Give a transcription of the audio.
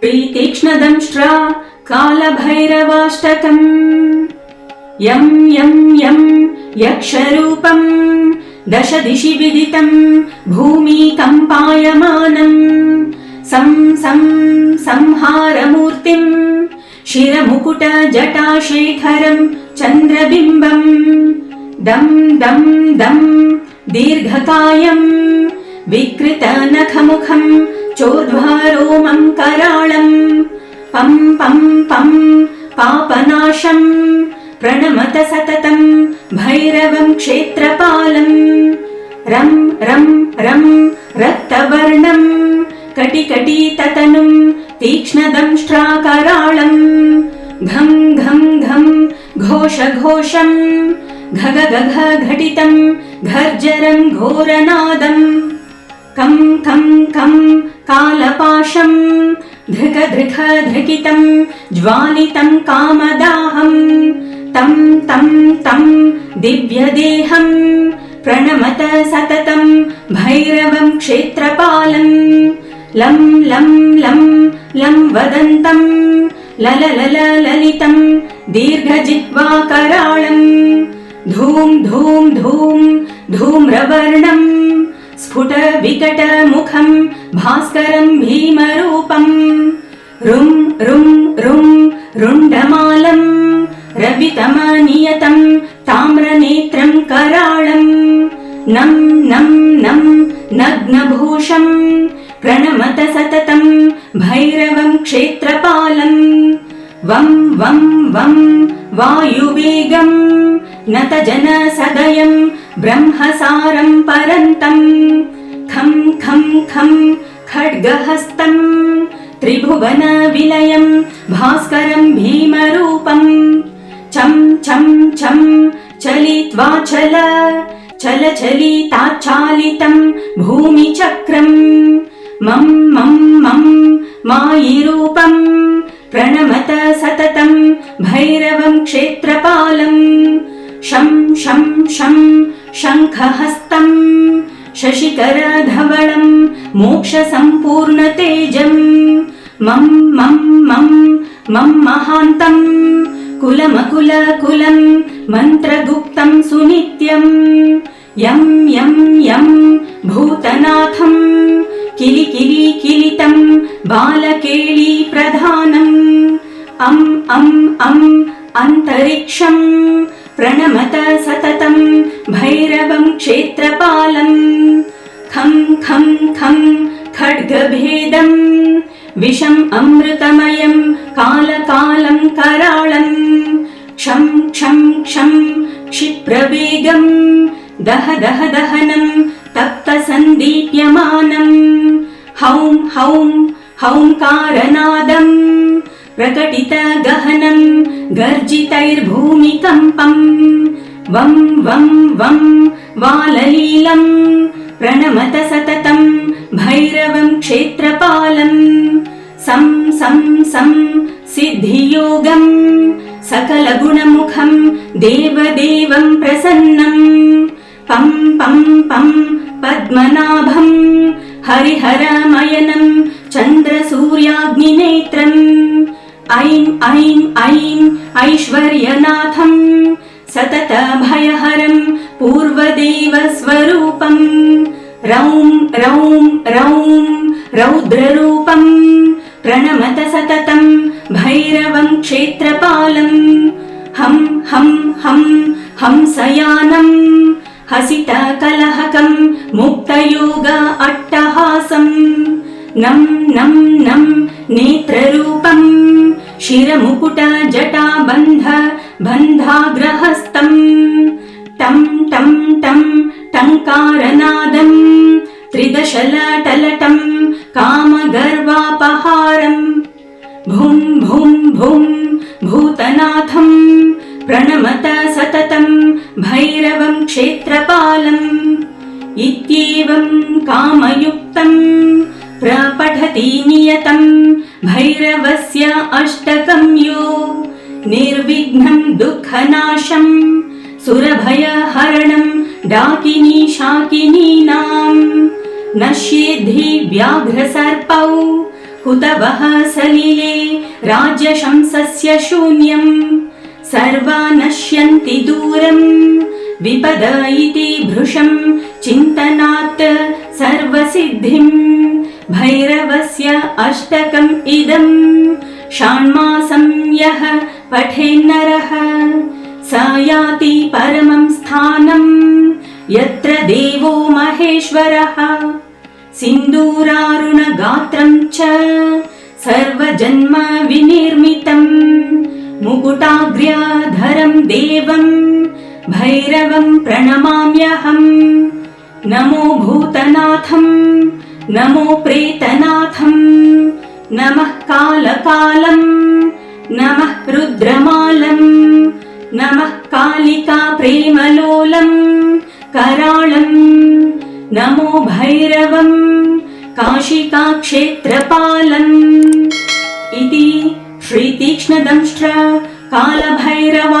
प्रीतीक्ष्णदंष्ट्रा कालभैरवाष्टकम् यं यं यं यक्षरूपं दश दिशि विदितं भूमिकम्पायमानं सं सं संहारमूर्तिं शिरमुकुटजटाशेखरं चन्द्रबिम्बं दं दं दं दीर्घकायं विकृतनखमुखं चोर्ध्वरोमं कराळं पं पं पं पापनाशं प्रणमत सततं भैरवं क्षेत्रपालं रं रं रं रक्तवर्णं कटिकटिततनुं तीक्ष्णदंष्ट्राकराळं घं घं घं घोषघोषं घग घघ घटितं घर्जरं घोरनादं कं कं कं कालपाशं धृक धृक धृकितं ज्वालितं कामदाहं तं तं तं दिव्यदेहं प्रणमत सततं भैरवं क्षेत्रपालं लं लं लं लं वदन्तं लल लल ललितं दीर्घजिह्वाकराळं धूम धूम धूम धूम्रवर्णं स्फुट विकटमुखं भास्करं भीमरूपं रुं रुं रुं रुण्डमालं रवितमनियतं ताम्रनेत्रं कराळं नं नं नं नग्नभूषं प्रणमत सततं भैरवं क्षेत्रपालं वं वं वं वायुवेगं नतजनसदयं ब्रह्मसारं परन्तं खं खं खं खड्गहस्तं त्रिभुवनविलयं भास्करं भीमरूपं चं चं चं चलित्वाचल चल चलिताचालितं भूमिचक्रं मं मं मं मायिरूपं प्रणमत सततं भैरवं क्षेत्रपालं शं शं शं शङ्खहस्तं शशिकरधवलं मोक्षसम्पूर्णतेजं मं मं मं मं महान्तं कुलमकुलकुलं मन्त्रगुप्तं सुनित्यं यं यं यं भूतनाथं किलिकिलिकिलितं बालकेळीप्रधानम् अं अं अं अन्तरिक्षं प्रणमत सततं भैरवं क्षेत्रपालं खं खं खं खड्गभेदं विषम् अमृतमयं कालकालं कराळं क्षं क्षं क्षं क्षिप्रवेगं दह दह दहनं तप्तसन्दीप्यमानं हौं हौं हौंकारनादं प्रकटितगहनं गर्जितैर्भूमिकम्पं वं वं वं वाललीलं प्रणमत सततं भैरवं क्षेत्रपालं सं सं सं सिद्धियोगं सकलगुणमुखं देवदेवं प्रसन्नं पं पं पं पद्मनाभं हरिहरमयनं चन्द्रसूर्याग्निनेत्रं ऐं ऐं ऐं ऐश्वर्यनाथं सततभयहरं पूर्वदेवस्वरूपं रौं रौं रौं रौद्ररूपं प्रणमत सततं भैरवं क्षेत्रपालं हं हं हं हंसयानं हसितकलहकं मुक्तयोग अट्टहासं नं नं नं नेत्ररूपं शिरमुकुटजटाबन्ध बन्धाग्रहस्तं टं टं टं टङ्कारनादं त्रिदशलटलटं कामगर्वापहारं भुं भुं भुं भूतनाथं प्रणमत सततं भैरवं क्षेत्रपालं इत्येवं कामयुक्तं प्रपठति नियतं भैरवस्य अष्टकं यो निर्विघ्नं दुःखनाशं सुरभयहरणं डाकिनी शाकिनीनां नश्येद्धि व्याघ्रसर्पौ हुतवः सलिले राज्यशंसस्य शून्यम् सर्वा नश्यन्ति दूरम् विपद इति भृशं चिन्तनात् सर्वसिद्धिम् भैरवस्य अष्टकम् इदम् षाण्मासं यः पठेन्नरः स याति परमं स्थानम् यत्र देवो महेश्वरः सिन्दूरारुणगात्रं च सर्वजन्म विनिर्मितम् मुकुटाग्र्यधरं देवं भैरवं प्रणमाम्यहम् नमो भूतनाथं नमो प्रेतनाथं नमः कालकालं नमः रुद्रमालं नमः कालिका प्रेमलोलं कराळं नमो भैरवं काशिकाक्षेत्रपालम् इति श्रीतीक्ष्णदंष्ट्र कालभैरवाष्टकम्।